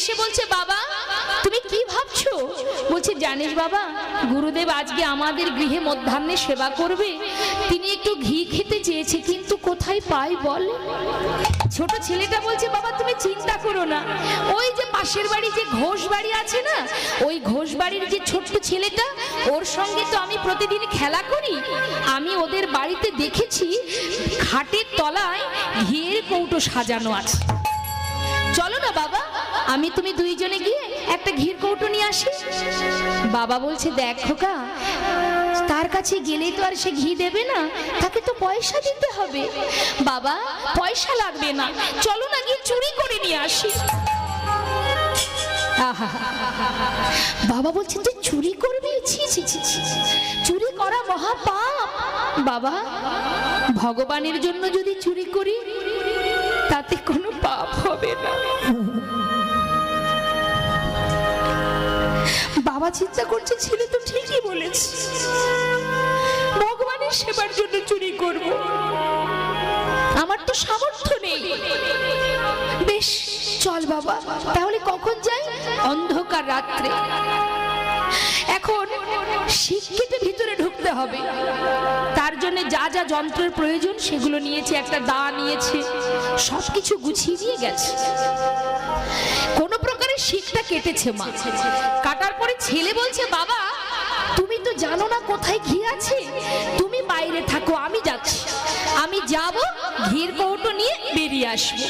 এসে বলছে বাবা তুমি কি ভাবছো? বলছে জানিস বাবা, গুরুদেব আজকে আমাদের গৃহে মধ্যাহ্নে সেবা করবে, তিনি একটু ঘি খেতে চেয়েছে, কিন্তু কোথায় পাই বল? ছোট ছেলেটা বলছে বাবা তুমি চিন্তা করো না, ওই যে পাশের বাড়ি যে ঘোষ বাড়ি আছে না, ওই ঘোষ বাড়ির যে ছোট্ট ছেলেটা, ওর সঙ্গে তো আমি প্রতিদিন খেলা করি, আমি ওদের বাড়িতে দেখেছি খাটের তলায় ঘিয়ের কৌটো সাজানো আছে, চলো না বাবা আমি তুমি দুইজনে গিয়ে একটা ঘির কৌটো নিয়ে আসি। বাবা বলছে দেখ খোকা, তার কাছে গেলেই তো আর সে ঘি দেবে না, তাকে তো পয়সা দিতে হবে। বাবা পয়সা লাগবে না, চলো না গিয়ে চুরি করে নিয়ে আসি। বাবা বলছে তুই চুরি করবি? ছি ছি ছি ছি, চুরি করা মহাপাপ। বাবা ভগবানের জন্য যদি চুরি করি তাতে কোনো পাপ হবে না। বাবা চিন্তা করছে ছেলে তো ঠিকই বলেছে, ভগবানের সেবার জন্য চুরি করব, আমার তো সামর্থ্য নেই। বেশ চল বাবা, তাহলে কখন যাই? অন্ধকার রাত্রে। এখন শিক্ষিতে ভিতরে ঢুকতে হবে, তার জন্য যা যা যন্ত্রের প্রয়োজন সেগুলো নিয়েছে, একটা দা নিয়েছে, সবকিছু গুছিয়ে দিয়ে গেছে। কোন প্রকারে শিখটা কেটেছে মা, কাটার পরে ছেলে বলছে বাবা তুমি তো জানো না কোথায় ঘি আছে, তুমি বাইরে থাকো, আমি যাচ্ছি, আমি যাব ঘির কৌটো নিয়ে বেরিয়ে আসবো।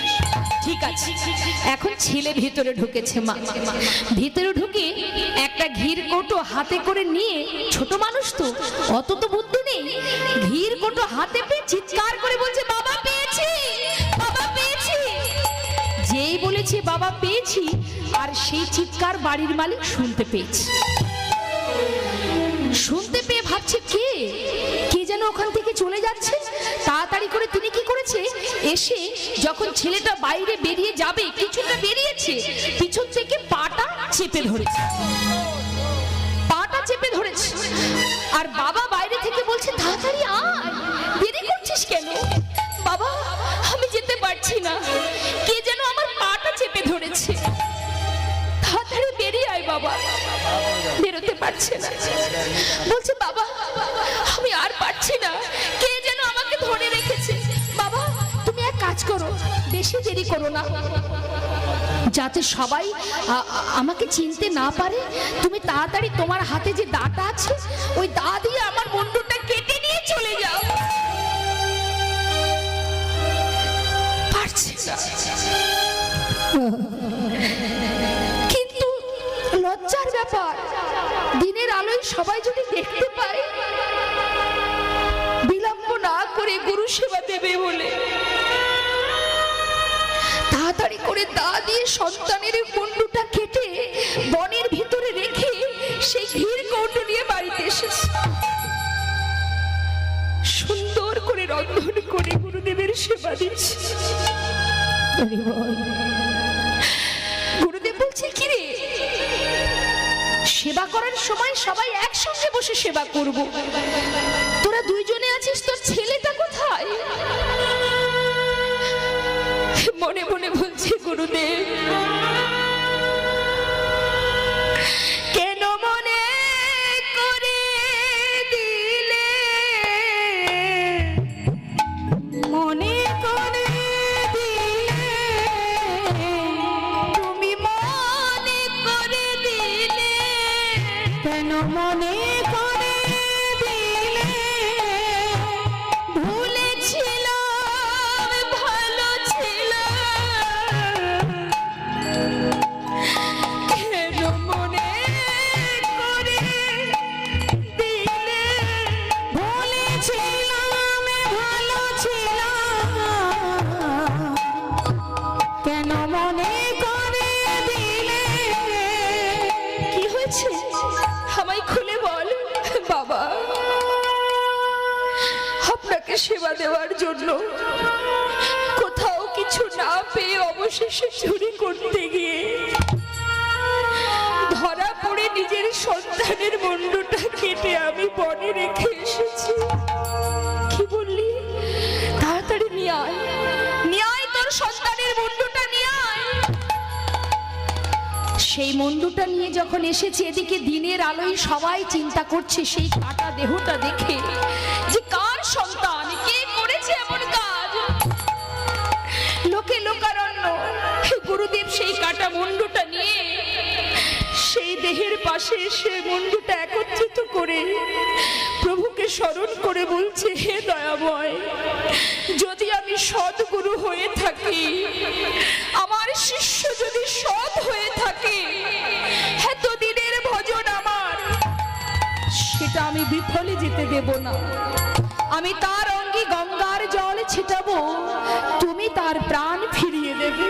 ঠিক আছে। এখন ছেলে ভিতরে ঢুকেছে মা, ভিতরে ঢুকে একটা ঘির কৌটো হাতে করে নিয়ে, ছোট মানুষ তো অত তো বুদ্ধি নেই, ঘির কৌটো হাতে পেয়ে চিৎকার করে বলছে বাবা পেয়েছি, বাবা পেয়েছি। যেই বলেছে বাবা পেয়েছি, আর সেই চিৎকার বাড়ির মালিক শুনতে পেয়েছে। শুনতে পেয়ে ভাবছে কে কে যেন ওখান থেকে চলে যাচ্ছে। তাড়াতাড়ি করে তিনি কি করেছে, এসে যখন ছেলেটা বাইরে বেরিয়ে যাবে, কিছুটা বেরিয়েছে, পিছন থেকে পাটা চেপে ধরেছে, পাটা চেপে ধরেছে। আর বাবা বাইরে থেকে বলছে তাড়াতাড়ি আয়, দেরি করছিস কেন? বাবা আমি যেতে পারছি না, কে যেন আমার পাটা চেপে ধরেছে, তাড়াতাড়ি বেরিয়ে আয় বাবা। বেরোতে পারছে না, বলছে বাবা আমি আর পারছি না, কে যেন আমাকে ধরে রেখেছে। বাবা তুমি এক কাজ করো, বেশি দেরি করো না, যাতে সবাই আমাকে চিনতে না পারে, তুমি তাড়াতাড়ি তোমার হাতে যে দাটা আছে ওই দা দিয়ে আমার মুন্ডুটা কেটে নিয়ে চলে যাও। পারছে না, কিন্তু লজ্জার ব্যাপার, দিনের আলোয় সবাই যদি দেখতে পায়, বিলম্ব না করে গুরু সেবা দেবে বলে তাড়াতাড়ি করে দা দিয়ে সন্তানের মুন্ডুটা কেটে বনের ভিতরে রেখে সেই ঘির কৌটো নিয়ে বাড়িতে এসেছে। সুন্দর করে রন্ধন করে গুরুদেবের সেবা দিচ্ছে। গুরুদেব বলছে কি রে, সেবা করার সময় সবাই একসঙ্গে বসে সেবা করব, তোরা দুইজনে আছিস, তোর ছেলেটা কোথায়? মনে মনে বলছে গুরুদেব কেন মনে করে দিলে, মনে করে দিলে, তুমি মনে করে দিলে, কেন মনে করে দিলে, ভুলেছিলাম ভালো ছিল, কেন মনে করে দিলে, ভুলেছিলাম ভালো ছিল, কেন মনে করে দিলে। কি হয়েছে আমায় খুলে বল বাবা। আপনাকে সেবা দেওয়ার জন্য কোথাও কিছু না পেয়ে অবশেষে চুরি করতে গিয়ে ধরা পড়ে নিজের সন্তানের মুন্ডুটা কেটে আমি বনে রেখে এসেছি। কি বললি? তাড়াতাড়ি নিয়ে আয়, নিয়ে আয় তোর সন্তানের মুন্ডুটা নিয়ে আয়। সেই মুন্ডুটা নিয়ে যখন এসেছে, এদিকে দিনের আলোয় সবাই চিন্তা করছে সেই কাটা দেহটা দেখে যে কার সন্তান, কে করেছে এমন কাজ। লোকে লোকারণ্য। গুরুদেব সেই কাটা মুন্ডুটা নিয়ে সেই দেহের পাশে সে মুন্ডুটা একত্রিত করে প্রভুকে স্মরণ করে বলছে, হে দয়াময়, যদি আমি সদ্গুরু হয়ে থাকি, আমার শিষ্য যদি সৎ হয়ে থাকে, এতদিনের ভজন আমার সেটা আমি বিফলে যেতে দেব না। আমি তার অঙ্গে গঙ্গার জল ছিটাবো, তুমি তার প্রাণ ফিরিয়ে দেবে।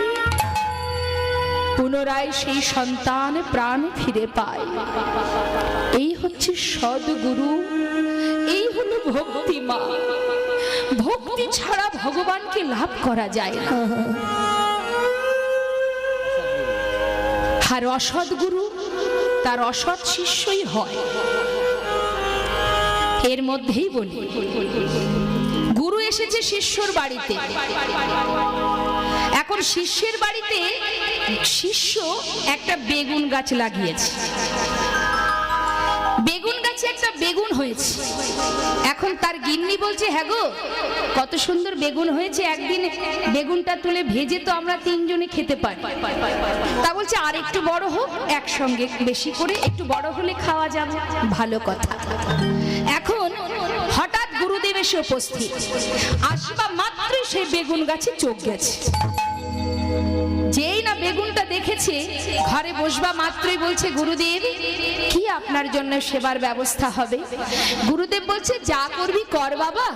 পুনরায় সেই সন্তান প্রাণ ফিরে পায়। এই হচ্ছে সদ্গুরু, এই হলো ভক্তি মা। ভক্তি ছাড়া ভগবানকে লাভ করা যায় না। আর অসৎ গুরু তার অসৎ শিষ্যই হয়। এর মধ্যেই বলি, গুরু এসেছে শিষ্যর বাড়িতে। এখন শিষ্যের বাড়িতে শিষ্য একটা বেগুন গাছ লাগিয়েছে। বেগুন গাছে একটা বেগুন হয়েছে। এখন তার গিন্নি বলছে, হ্যাঁ গো, কত সুন্দর বেগুন হয়েছে, একদিন বেগুনটা তুলে ভেজে তো আমরা তিনজনে খেতে পারি। তা বলছে আর একটু বড় হোক, একসঙ্গে বেশি করে একটু বড় হলে খাওয়া যাবে। ভালো কথা। এখন হঠাৎ গুরুদেব এসে উপস্থিত। আসবা মাত্রই সেই বেগুন গাছে চোখ গেছে। যেই না বেগুনটা দেখেছে, ঘরে বসবা মাত্রই বলছে, গুরুদেব কি আপনার জন্য সেবার ব্যবস্থা হবে? গুরুদেব বলছে, যা করবি কর বাবা।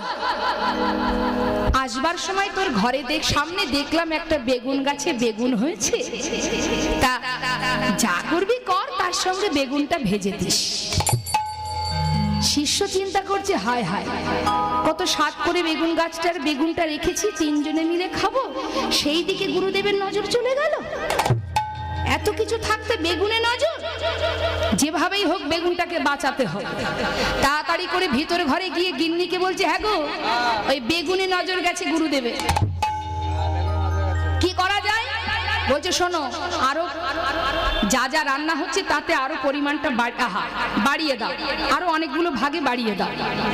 আসবার সময় তোর ঘরে সামনে দেখলাম একটা বেগুন গাছে বেগুন হয়েছে, তা যা করবি কর, তার সঙ্গে বেগুনটা ভেজে দিস। শিষ্য চিন্তা করছে, হায় হায়, কত স্বাদ করে বেগুন গাছটার বেগুনটা রেখেছি, তিনজনে মিলে খাবো, সেই দিকে গুরুদেবের নজর চলে গেল। এত কিছু থাকতে বেগুনে নজর, যেভাবেই হোক বেগুনটাকে বাঁচাতে হবে। তাড়াতাড়ি করে ভিতরে ঘরে গিয়ে গিন্নিকে বলছে, হ্যাঁ গো, ওই বেগুনে নজর গেছে গুরুদেবের, কি করা যায়? বলছে, শোনো, আরো যা যা রান্না হচ্ছে তাতে আরো পরিমাণটা বাড়িয়ে দাও, আরো অনেকগুলো ভাগে বাড়িয়ে দাও।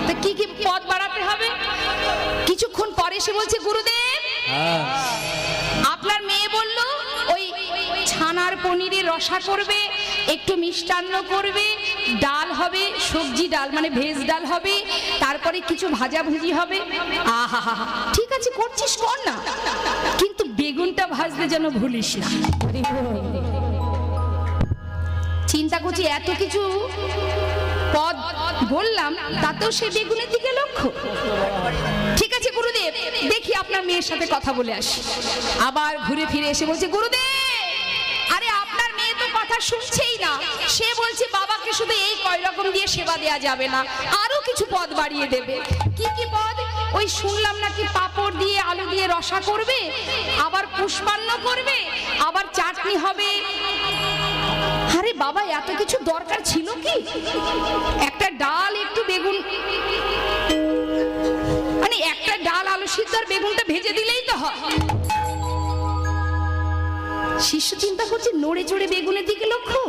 তা কি কি পদ বাড়াতে হবে? কিছুক্ষণ পরে সে বলছে, গুরুদেব আপনার মেয়ে বলল ওই ছানার পনিরের রসা করবে, একটু মিষ্টান্ন করবে, ডাল হবে, সবজি ডাল মানে ভেজ ডাল হবে, তারপরে কিছু ভাজাভুজি হবে। আহা হা, ঠিক আছে করছিস, কর না, কিন্তু বেগুনটা ভাজতে যেন ভুলিস না। চিন্তা করছি, এত কিছু পদ বললাম, তাতেও সে বেগুনের দিকে লক্ষ্য। ঠিক আছে গুরুদেব, দেখি আপনার মেয়ের সাথে কথা বলে আসি। আবার ঘুরে ফিরে এসে বলছে, গুরুদেব আরে আপনার মেয়ে তো কথা শুনছেই না, সে বলছে বাবাকে শুধু এই কয় রকম দিয়ে সেবা দেয়া যাবে না, আরো কিছু পদ বাড়িয়ে দেবে। কি কি পদ? ওই শুনলাম নাকি পাঁপড় দিয়ে আলু দিয়ে রসা করবে, আবার পুষ্পান্ন করবে, আবার চাটনি হবে। আরে বাবা, এত কিছু দরকার ছিল কি? একটা ডাল একটু বেগুন, মানে একটা ডাল আলু সিদ্ধ আর বেগুনটা ভেজে দিলেই তো হয়। শিষ্য চিন্তা করছে, নড়ে চড়ে বেগুনের দিকে লক্ষ্য,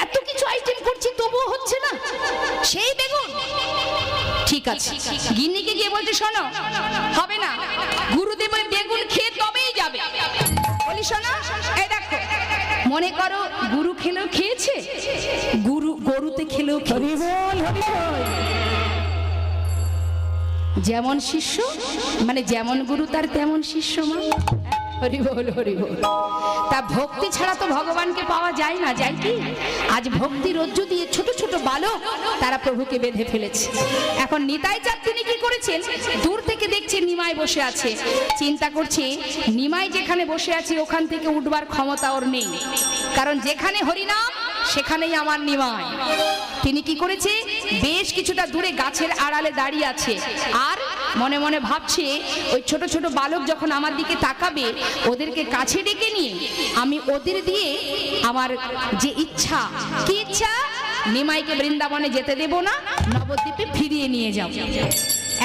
এত কিছু আইটেম করছি তবুও হচ্ছে না, সেই বেগুন। ঠিক আছে, গিন্নিকে গিয়ে বলছে, শোনো, হবে না, গুরুদেবের বেগুন খেয়ে তবেই যাবে। বলি, শোনো, এই দেখো, মনে করো গুরু খেলেও খেয়েছে, গরুতে খেলেও খেয়েছে। যেমন শিষ্য মানে যেমন গুরু তার তেমন শিষ্য মা। হরি বল, হরি বল। তা ভক্তি ছাড়া তো ভগবানকে পাওয়া যায় না, যায় কি? আজ ভক্তি রজ্জু দিয়ে ছোট ছোট বালক তারা প্রভুকে বেঁধে ফেলেছে। এখন নিতাই চাঁদ তিনি কি করেছেন, দূর থেকে দেখছে নিমাই বসে আছে, চিন্তা করছে নিমাই যেখানে বসে আছে ওখান থেকে উঠবার ক্ষমতা ওর নেই, কারণ যেখানে হরিনাম সেখানেই আমার নিমাই। তিনি কি করেছে, বেশ কিছুটা দূরে গাছের আড়ালে দাঁড়িয়ে আছে, আর মনে মনে ভাবছে ওই ছোট ছোট বালক যখন আমার দিকে তাকাবে, ওদেরকে কাছে ডেকে নিয়ে আমি ওদের দিয়ে আমার যে ইচ্ছা, কি ইচ্ছা, নিমাইকে বৃন্দাবনে যেতে দেব না, নবদ্বীপে ফিরিয়ে নিয়ে যাব।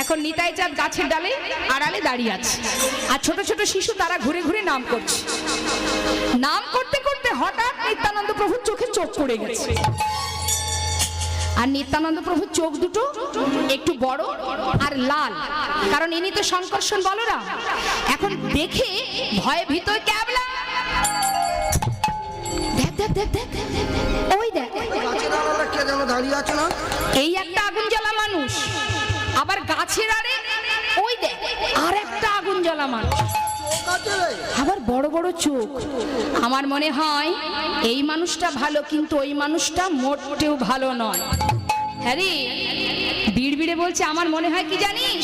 এখন নিতাই চাঁদ গাছের ডালে আড়ালে দাঁড়িয়ে আছে, আর ছোট ছোট শিশু তারা ঘুরে ঘুরে নাম করছে। নাম করতে করতে করতে হঠাৎ নিত্যানন্দ প্রভুর চোখে চোখ পড়ে গেছে। আর নিত্যানন্দ প্রভুর চোখ দুটো একটু বড় আর লাল, কারণ ইনি তো শঙ্কর্ষণ বলরাম। এখন দেখে ভয়ে ভীত ক্যাবলা, দেখ দেখ দেখ দেখ ওই দেখ এই একটা আগুন জ্বালা মানুষ, আবার গাছের আরে ওই দেখ আর একটা আগুন জ্বালা মানুষ, আবার বড় বড় চোখ। আমার মনে হয় এই মানুষটা ভালো, কিন্তু ওই মানুষটা মোটেও ভালো নয়। হ্যাঁ রে, বিড়বিড়ে বলছে, আমার মনে হয় কি জানিস,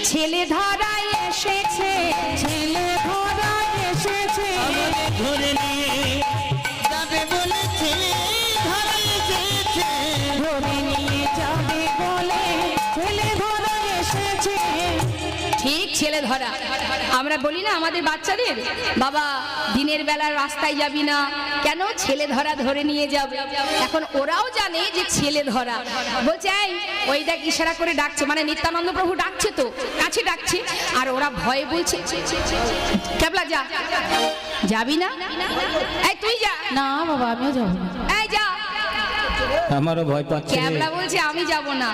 ছেলে ধরায় এসেছে, ছেলে ধরায় এসেছে, ধরে নিয়ে যাবে বলে ছেলে ধরায় এসেছে, ধরে নিয়ে যাবে বলে ছেলে ধরায় এসেছে। ঠিক ছেলে ধরা। আমরা বলি না আমাদের বাচ্চাদের, বাবা দিনের বেলা রাস্তায় যাবি না কেন, ছেলে ধরা ধরে নিয়ে যাবে। এখন ওরাও জানে যে ছেলে ধরা, বলছে এই ওই দেখ ইশারা করে ডাকছে, মানে নিত্যানন্দ প্রভু ডাকছে, তো কাছে ডাকছে, আর ওরা ভয়ে বলছে ক্যাবলা যা, যাবি না? এই তুই যা। না বাবা আমিও যাবো না। এই যা। আমারও ভয় পাচ্ছে। ক্যাবলা বলছে আমি যাব না,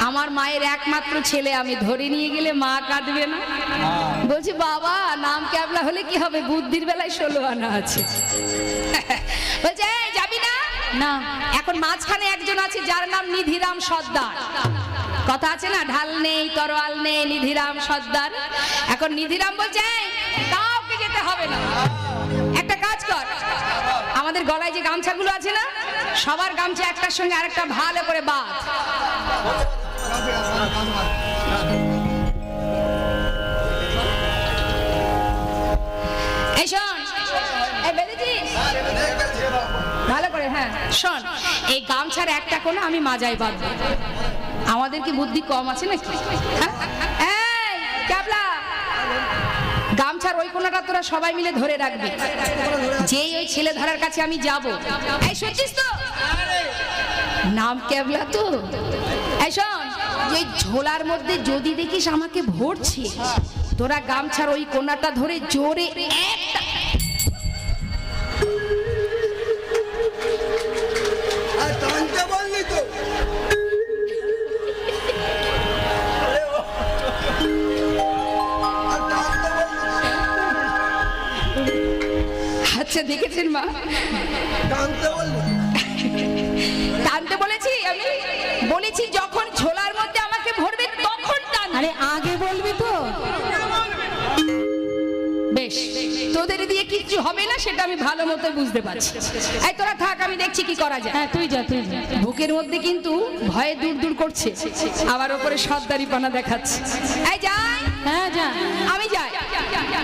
আমার মায়ের একমাত্র ছেলে, আমি ধরে নিয়ে গেলে মা কাঁদবে না? বলছি বাবা নাম ক্যাবলা হলে কি হবে, বুদ্ধির বেলায় 16 আনা আছে। বলছে এই যাবি না? না। এখন মাঝখানে একজন আছে যার নাম নিধিরাম সর্দার, কথা আছে না, ঢাল নেই তরোয়াল নেই, নিধিরাম সর্দার। এখন নিধিরাম বলছে কাউকে যেতে হবে না, একটা কাজ কর, আমাদের গলায় যে গামছাগুলো আছে না, সবার গামছা একটার সঙ্গে আরেকটা ভালো করে বাঁধ। এই শোন, এই বেঁধেছিস ভালো করে? হ্যাঁ শোন, এই গামছার একটা কোণা আমি মাজায় বাঁধবো। আমাদের কি বুদ্ধি কম আছে নাকি? এই ক্যাবলা, গামছার ওই কোণাটা তোরা সবাই মিলে ধরে রাখবি, যেই ওই ছেলে ধরার কাছে আমি যাব। এই শুনছিস তো, নাম ক্যাবলা তো। এই শোন, এই ঝোলার মধ্যে যদি দেখিস আমাকে ভরছে, তোরা গামছার ওই কোণাটা ধরে জোরে একটা আচ্ছা দেখেছেন মা, টানতে বলেছি আমি, বলেছি যখন ঝোলার মধ্যে আমাকে ভরবে তখন টান। আরে আগে বলবি তো। বেশ, তোদের দিয়ে কিচ্ছু হবে না সেটা আমি ভালো মতো বুঝতে পারছি। এই তোরা থাক, আমি দেখছি কি করা যায়। হ্যাঁ তুই যা, তুই যা। বুকের মধ্যে কিন্তু ভয়ে দূর দূর করছে, আবার ওপরে সর্দারি পানা দেখাচ্ছে। এই যাই। হ্যাঁ যা। আমি যাই।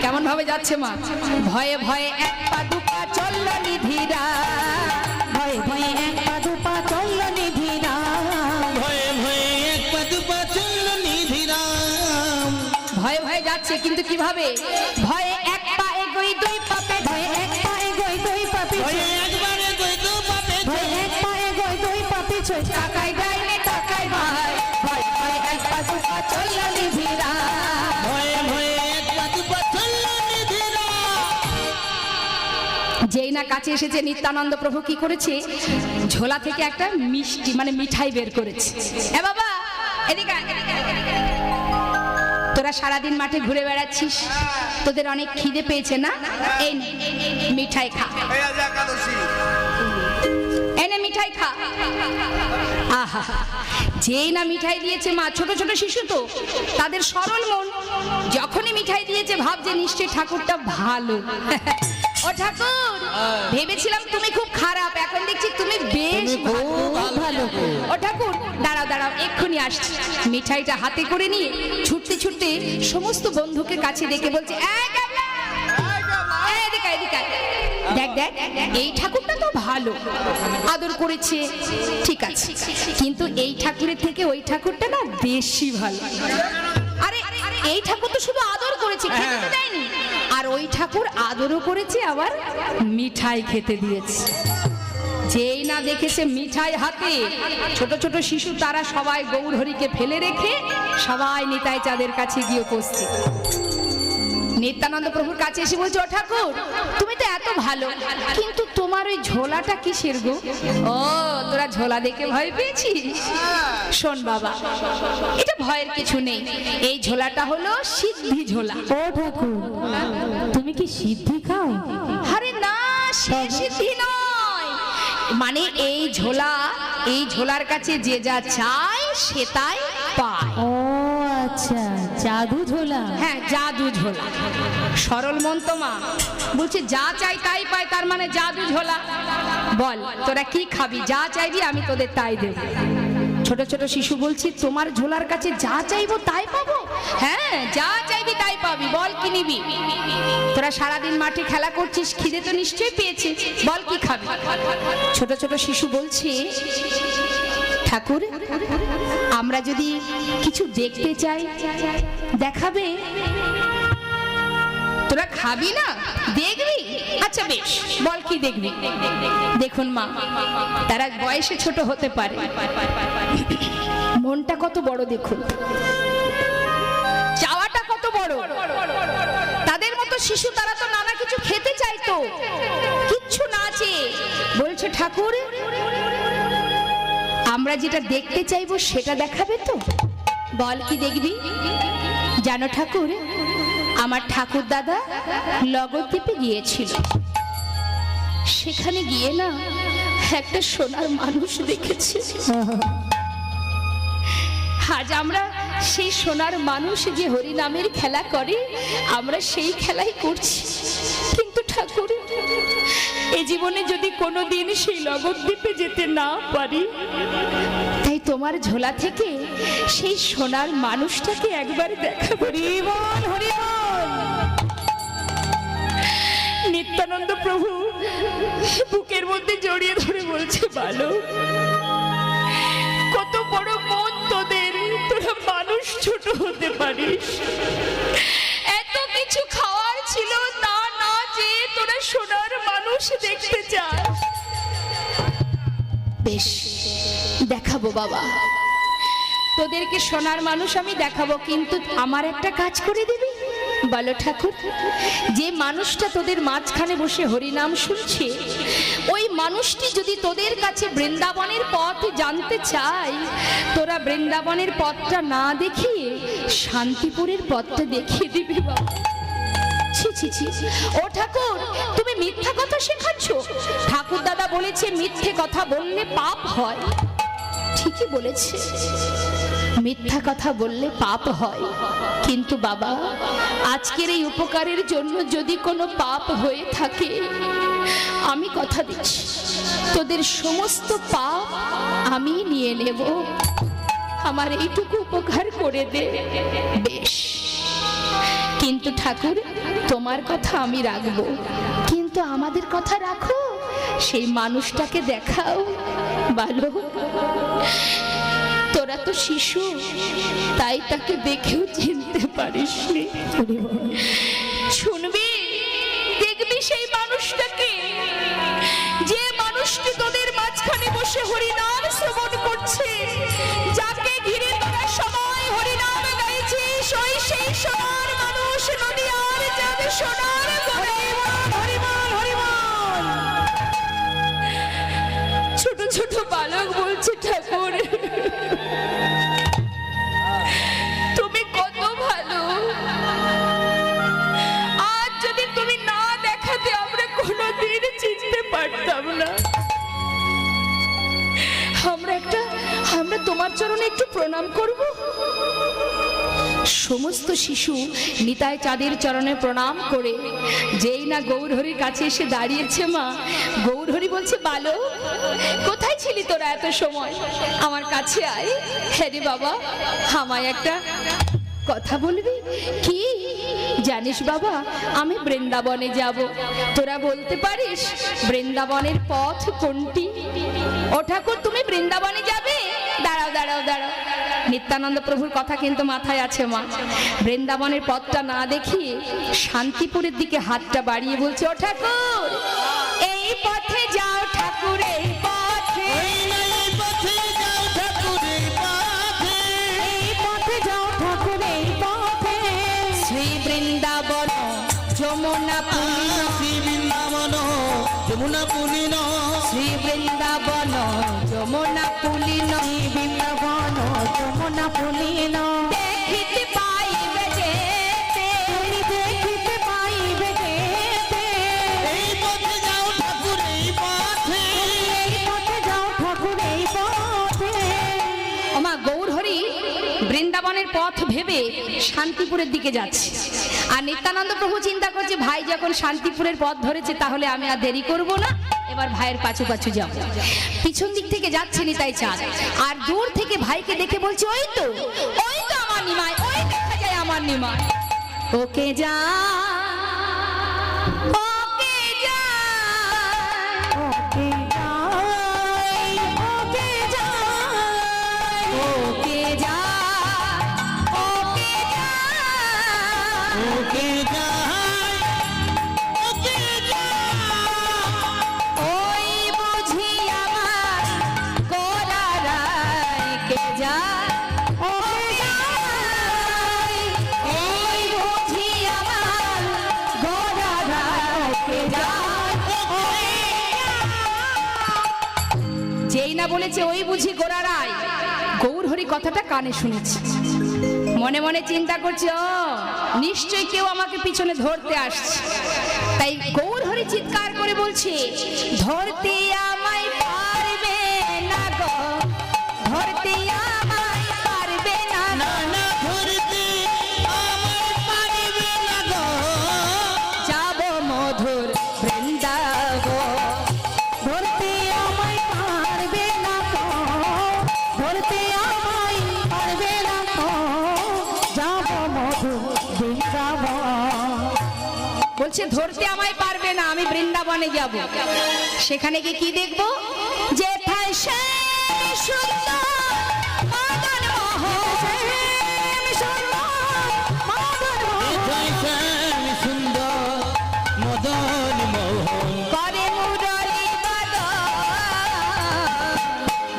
কেমন ভাবে যাচ্ছে মা, ভয়ে ভয়ে এক পা দু পা চলল নিধিরা, ভয়ে ভয়ে এক পা দু পা চলল নিধিরা, ভয়ে ভয়ে এক পা দু পা চলল নিধিরা, ভয়ে ভয়ে যাচ্ছে, কিন্তু কিভাবে, ভয়ে এক পা এগোই দুই পা পে, ভয়ে এক পা এগোই দুই পা পিছে, একবার এগোই দু পা পিছে, ভয়ে এক পা এগোই দুই পা পিছে, টাকাই ডাইনে টাকাই ভাই, ভয়ে ভয়ে এক পা দু পা চলল নিধিরা, ভয়ে ভয়ে এক পা দু পা চলল নিধিরা। যেই না কাছে এসেছে, নিত্যানন্দ প্রভু কি করেছে, ঝোলা থেকে একটা মিষ্টি মানে মিঠাই বের করেছে। এ বাবা এদিকে আয়, এদিকে আয়, এদিকে আয়। তোরা সারাদিন মাঠে ঘুরে বেড়াচ্ছিস, তোদের অনেক খিদে পেয়েছে না, এই নে মিঠাই খা, এনে মিঠাই খা। আহা, যেই না মিঠাই দিয়েছে মা, ছোট ছোট শিশু তো, তাদের সরল মন, যখনই মিঠাই দিয়েছে ভাবছে নিশ্চয়ই ঠাকুরটা ভালো। ও ঠাকুর, ভেবেছিলাম তুমি খুব খারাপ, এখন দেখছি তুমি বেশ ভালো। ও ঠাকুর দাঁড়াও দাঁড়াও, এক্ষুনি আসছি। মিঠাইটা হাতে করে নিয়ে ছুটতে ছুটতে সমস্ত বন্ধুকে কাছে ডেকে বলছে, এদিকে এদিকে, দেখ দেখ এই ঠাকুরটা তো ভালো, আদর করেছে, ঠিক আছে, কিন্তু এই ঠাকুরের থেকে ওই ঠাকুরটা না বেশি ভালো। আরে এই ঠাকুর তো শুধু আদর করেছে, খেতে তো দেয়নি, আর ওই ঠাকুর আদরও করেছে, আবার মিঠাই খেতে দিয়েছে। যেই না দেখেছে মিঠাই হাতে, ছোট ছোট শিশু তারা সবাই গৌরহরিকে ফেলে রেখে সবাই নিতাই চাঁদের কাছে গিয়ে উপস্থিত। নিত্যানন্দ প্রভুর কাছে এসে বলছে, ও ঠাকুর তুমি তো এত ভালো, কিন্তু তোমার ওই ঝোলাটা কিসের গো? ও তোরা ঝোলা দেখে ভয় পেয়েছিস? শোন বাবা, এটা ভয়ের কিছু নেই, এই ঝোলাটা হলো সিদ্ধি ঝোলা। ও ঠাকুর, তুমি কি সিদ্ধি খাও? আরে না, সে সিদ্ধি নয়, মানে এই ঝোলা, এই ঝোলার কাছে যে যা চায় সে তাই পায়। ও আচ্ছা, জাদু ঝোলা। হ্যাঁ, জাদু ঝোলা। সরল মন তো মা, বলছে যা চাই তাই পায়, তার মানে জাদু ঝোলা। বল তোরা কি খাবি? যা চাইবি আমি তোদের তাই দেব। ছোট ছোট শিশু বলছি, তোমার ঝোলার কাছে যা চাইবো তাই পাবো? হ্যাঁ, যা চাইবি তাই পাবি, বল কি নিবি? তোরা সারাদিন মাঠে খেলা করছিস, খিদে তো নিশ্চয়ই পেয়েছিস, বল কি খাবি? ছোট ছোট শিশু বলছে, ঠাকুর আমরা যদি কিছু দেখতে চাই দেখাবে? তোরা খাবি না, দেখবি? আচ্ছা বেশ, বল কি দেখবি? দেখুন মা, তারা বয়সে ছোট হতে পারে, মনটা কত বড় দেখুন, চাওয়াটা কত বড়। তাদের মতো শিশু, তারা তো নানা কিছু খেতে চাইতো, কিচ্ছু না চেয়ে বলছে, ঠাকুর আমরা যেটা দেখতে চাইবো সেটা দেখাবে তো? বল কি দেখবি? জানো ঠাকুর, আমার ঠাকুর দাদা লগদ্বীপে গিয়েছিল, সেখানে গিয়ে না একটা সোনার মানুষ দেখেছে। আজ আমরা সেই সোনার মানুষ যে হরিনামের খেলা করে, আমরা সেই খেলাই করছি। কিন্তু ঠাকুর, এ জীবনে যদি কোনোদিন সেই লগদ্বীপে যেতে না পারি, তাই তোমার ঝোলা থেকে সেই সোনার মানুষটাকে একবার দেখাবো। নিত্যানন্দ প্রভু বুকের মধ্যে জড়িয়ে ধরে বলছে, ভালো, কত বড় মন তোদের, তোরা মানুষ ছোট হতে পারিস। এত কিছু খাওয়ার ছিল, তা না যে তোরা সোনার মানুষ দেখতে চাস। বেশ, দেখাবো বাবা, তোদেরকে সোনার মানুষ আমি দেখাবো, কিন্তু আমার একটা কাজ করে দিবি। বলো ঠাকুর, যে মানুষটা তোদের মাঝখানে বসে হরিনাম শুনছে, ওই মানুষটি যদি তোদের কাছে বৃন্দাবনের পথ জানতে চায়, তোরা বৃন্দাবনের পথটা না দেখিয়ে শান্তিপুরের পথটা দেখিয়ে দিবি বাবা। ছি ছি ছি, ও ঠাকুর তুমি মিথ্যা কথা শেখাচ্ছ। ঠাকুর দাদা বলেছে মিথ্যে কথা বললে পাপ হয়। ঠিকই বলেছে, মিথ্যা কথা বললে পাপ হয়, কিন্তু বাবা আজকের এই উপকারের জন্য যদি কোনো পাপ হয়ে থাকে, আমি কথা দিচ্ছি তোদের সমস্ত পাপ আমি নিয়ে নেব। আমার এইটুকু উপকার করে দে। বেশ, কিন্তু ঠাকুর তোমার কথা আমি রাখবো, কিন্তু আমাদের কথা রাখো, সেই মানুষটাকে দেখাও। ভালো, তোরা তো শিশু, তাই তাকে দেখেও চিনতে পারিসনি। শুনবি, দেখবি সেই মানুষটাকে, যে মানুষটি তোদের মাঝখানে বসে হরিনাম শ্রবণ করছে, যাকে ঘিরে তোরা সময় হরিনাম গাইছিস, ওই সেই সোনার মানুষ নদিয়ার চাঁদ সোনার হরিবল হরিবল। ছোট ছোট বালক বলছে, ঠাকুর তুমি কত ভালো, আজ যদি তুমি না দেখাতে আমরা কোনোদিন চিনতে পারতাম না। আমরা তোমার চরণে একটু প্রণাম করব। সমস্ত শিশু নিতাই চাঁদের চরণে প্রণাম করে যেই না গৌরহরির কাছে এসে দাঁড়িয়েছে, মা গৌরহরি বলছে, বালো কোথায় ছিলি তোরা এত সময়? আমার কাছে আয়। হ্যাঁ রে বাবা, আমায় একটা কথা বলবি? কি জানিস বাবা, আমি বৃন্দাবনে যাব, তোরা বলতে পারিস বৃন্দাবনের পথ কোনটি? ও ঠাকুর তুমি বৃন্দাবনে যাবে? দাঁড়াও দাঁড়াও দাঁড়াও, নিত্যানন্দ প্রভুর কথা কিন্তু মাথায় আছে মা। বৃন্দাবনের পথটা না দেখিয়ে শান্তিপুরের দিকে হাতটা বাড়িয়ে বলছে, ও ঠাকুর এই পথে যাও ঠাকুর, এই পথে, এই পথে যাও ঠাকুর, এই পথে, এই পথে যাও ঠাকুর, এই পথে শ্রী বৃন্দাবন যমুনা পুলিন শ্রী বৃন্দাবন যমুনা পুলিন শ্রী বৃন্দাবন যমুনা পুলিন বৃন্দাবন যমুনা পুলিন দেখিতে পাইবে যেতে তুমি দেখিতে পাইবে যেতে এই পথে যাও ঠাকুর এই পথে এই পথে যাও ঠাকুর এই পথে ওমা গৌরহরি বৃন্দাবনের পথ ভেবে শান্তিপুরের দিকে যাচ্ছে আর নিত্যানন্দ প্রভু চিন্তা করছে ভাই যখন শান্তিপুরের পথ ধরেছে তাহলে আমি আর দেরি করব না, এবার ভাইয়ের পাছু পাছু যাব। পিছন দিক থেকে যাচ্ছে নিতাই চাঁদ আর দূর থেকে ভাইকে দেখে বলছে ওই তো আমার নিমাই, ওই দেখা যায় আমার নিমাই। ওকে যা ওকে যা ওকে যাই ওকে যাই ওকে যা ওকে যা ওকে যাই ওকে ওই বুঝি আমার গোরা রায়কে যায় ওকে যাই ওই বুঝি আমার গোরা রায়কে যায় যেই না বলেছে ওই বুঝি গোরা রায়, গৌরহরি কথাটা কানে শুনেছে, মনে মনে চিন্তা করছে ও নিশ্চয়ই কেউ আমাকে পিছনে ধরতে আসছে। তাই গৌরহরি চিৎকার করে বলছে ধরতে আমায় পারবে না গো, ধরতে আমায় পারবে না গো। না না ধরতে আমার পারিবে না গো যাব মধুর বৃন্দাবন ধরতে আমায় পারবে না গো ধরতে আমায় পারবে না গো যাব মধু বৃন্দাবন বলছে ধরতে আমায় পারবে না, আমি বৃন্দাবনে যাব। সেখানে গিয়ে কি দেখবো? যেথায় শ্যাম সুন্দর মদন মোহন, এথায় শ্যাম সুন্দর মদন মোহন করে মুরলী বাদন,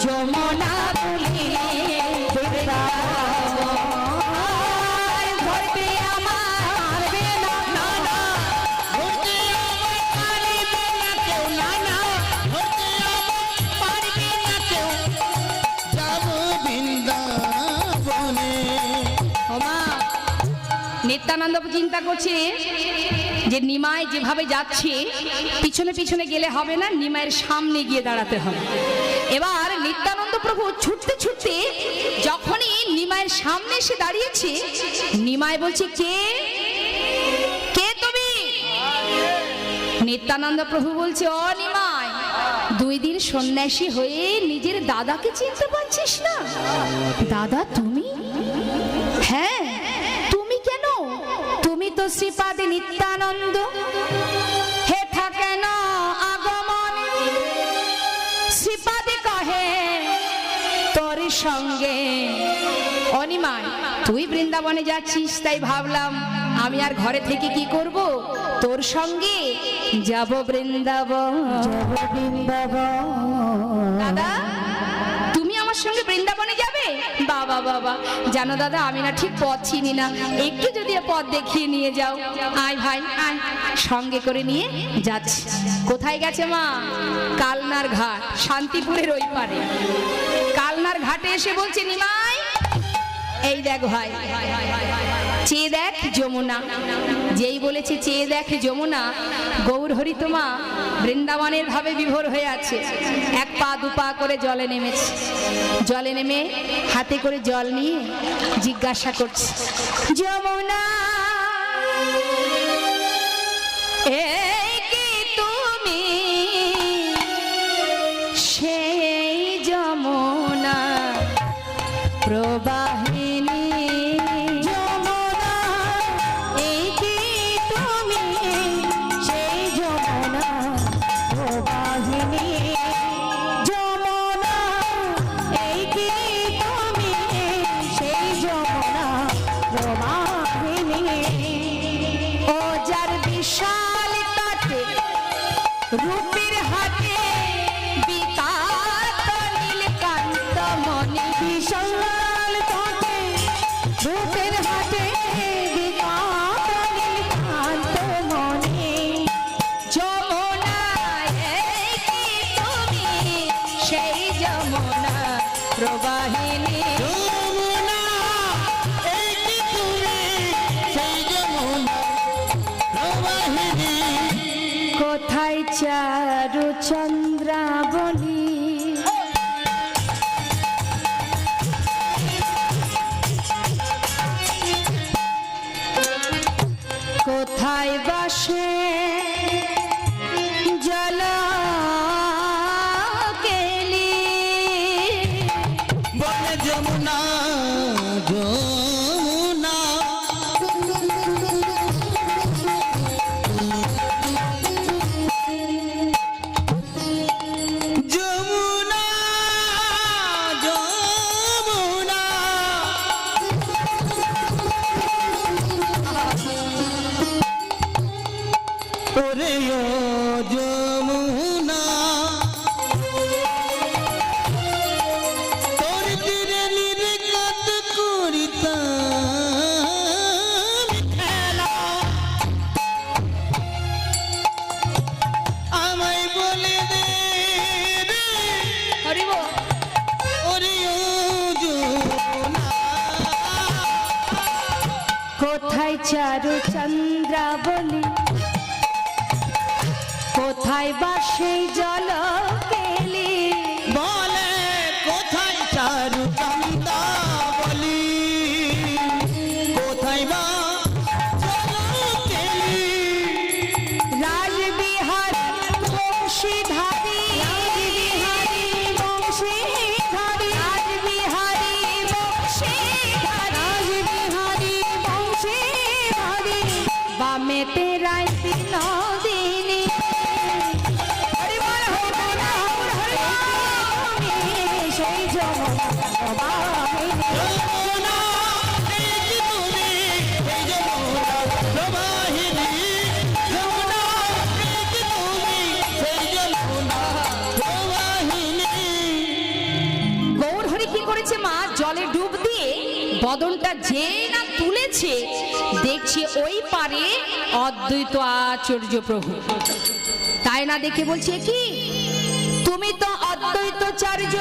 যমুনা পুলিনে বৃন্দাবন। ধরতে আমার বেনা না না, ধরতে আমার পারিবে না কেউ না না ধরতে আমার পারিবে না কেউ যাব বৃন্দাবনে ওমা নিত্যানন্দ চিন্তা করছে যে নিমাই যেভাবে যাচ্ছে পিছনে পিছনে গেলে হবে না, নিমাইয়ের সামনে গিয়ে দাঁড়াতে হবে। এবার নিত্যানন্দ প্রভু ছুটতে ছুটতে যখনই নিমাইয়ের সামনে এসে দাঁড়িয়েছে, নিমাই বলছে কে কে তুমি? নিত্যানন্দ প্রভু বলছে ও নিমাই, 2 দিন সন্ন্যাসী হয়ে নিজের দাদাকে চিনতে পারছিস না? দাদা তুমি? হ্যাঁ তুমি কেন? তুমি তো শ্রীপাদে নিত্যানন্দ, হেথা কেন আগমন? শ্রীপাদে কহে তোর সঙ্গে। অনিমাই তুই বৃন্দাবনে যাচ্ছিস তাই ভাবলাম আমি আর ঘরে থেকে কি করব, তোর সঙ্গে যাব বৃন্দাবন। যাব বৃন্দাবন দাদা তুমি আমার সঙ্গে বৃন্দাবনে যাবে? বাবা বাবা জানো দাদা আমি না ঠিক পথ চিনি না, একটু যদি পথ দেখিয়ে নিয়ে যাও। আয় ভাই আয়, সঙ্গে করে নিয়ে যাচ্ছি। কোথায় গেছে মা? কালনার ঘাট, শান্তিপুরের ওই পারে। কালনার ঘাটে এসে বলছে নিমাই এই দেখ ভাই, চেয়ে দেখ যমুনা। যেই বলেছে চেয়ে দেখ যমুনা, গৌরহরি তোমা বৃন্দাবনের ভাবে বিভোর হয়ে আছে। 1 পা 2 পা করে জলে নেমেছে, জলে নেমে হাতে করে জল নিয়ে জিজ্ঞাসা করছে যমুনা এই কি তুমি সেই যমুনা প্রবাহিনী? যমুনা এই কি তুমি সেই যমুনা প্রবাহিনী? যমুনা এই কি তুমি সেই যমুনা প্রবাহিনী? ও যার বিশাল তার চারু চন্দ্রাবলী কোথায় বাসে জল কেলি বলে যমুনা যমুনা যমুনা যমুনা ওরে ও যমুনা তোর তীরে নির্গত করিতাম খেলা আমায় বলে দে রে হরিব ওরে ও যমুনা কোথায় চারু চন্দ্রাবলী কোথায় বাসে জল কেলি বলে কোথায় চারু চন্দা বলি কোথায় বা চলো কেলি রাজবিহার বংশীধারী রাজবিহারী বংশীধারী রাজবিহারী বংশীধারী রাজবিহারী বংশীধারী বামেতে রাইতি নদিনী হরি বল হরি বল হরি বল সেই যমুনা যমুনা এই যে তুমি এই যমুনা প্রবাহিনী যমুনা এই যে তুমি সেই যমুনা প্রবাহিনী গৌর হরি কি করেছে মা জলে ডুব দিয়ে বদনটা যে না তুলেছে দেখছে ওই পারে অদ্বৈত আচার্য প্রভু তাই না দেখে বলছে কি তুমি তো অদ্বৈতাচার্য